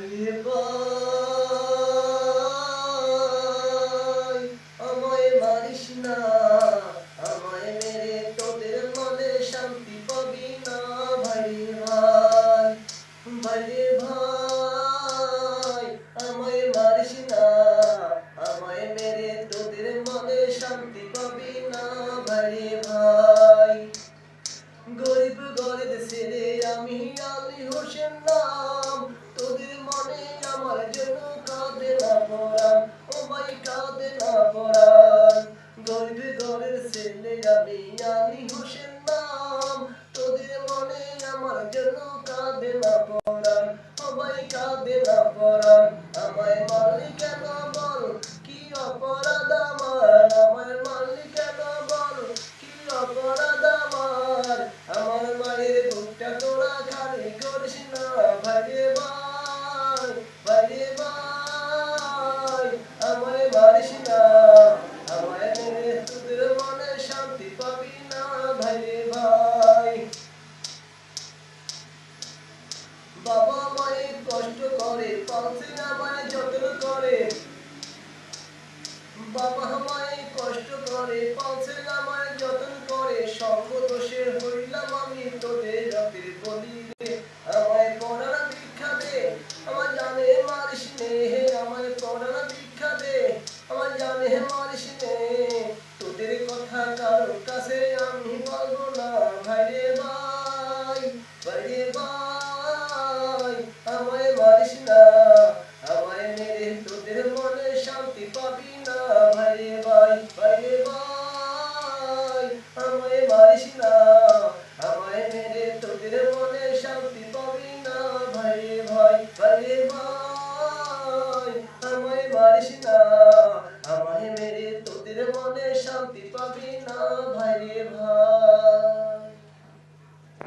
ভাইরে ভাই আমায় মারিস না, আমায় মেরে তোদের মনে শান্তি পাবি না। ভাইরে ভাই, ভাইরে ভাই আমায় মারিস না, আমায় মেরে তোদের মনে শান্তি পাবি না। ভাইরে ভাই, গরিব গরিব ছেলে আমি আলী হোসেন নাম, তোদের মনে আমার জন্য কাঁদে না পরাণ, ও ভাই কাঁদে না পরাণ। গরিব গরিব ছেলে আমি আলী হোসেন নাম, তোদের মনে আমার জন্য কাঁদে না পরাণ, ও ভাই কাঁদে না পরাণ। আমায় মারলি কেন বল, কি অপরাধ আমার, আমায় মারলি কেন বল, কি অপরাধ আমার। আমার মায়ের বুকটা তোরা খালি করিস না। ভাইরে ভাই, ভাইরে ভাই আমায় মারিস না, আমায় মেরে তোদের মনে শান্তি পাবি না। ভাইরে ভাই, বাবা মায়ের কষ্ট করে পালছে আমায় যত্ন করে, বাবা মায়ের কষ্ট করে পালছে আমায় যত্ন করে। সঙ্গ দোষের হইলাম আমি তোদের রাতের বলি রে। আমায় পড়ার ভিক্ষা দে, আমার জানে মারিস নে, আমায় পড়ার ভিক্ষা দে, আমার জানে মারিস নে। তোদের কথা কারো কাছে আমি বলবো না। ভাইরে ভাই, ভাইরে ভাই আমায় মারিস না, আমায় মেরে তোদের মনে শান্তি পাবি না। ভাইরে ভাই, ভাইরে ভাই আমায় মারিস না, আমায় মেরে তোদের মনে শান্তি পাবি না। ভাইরে ভাই, ভাইরে ভাই আমায় মারিস না, আমায় মেরে তোদের মনে শান্তি পাবি না। ভাইরে ভাই।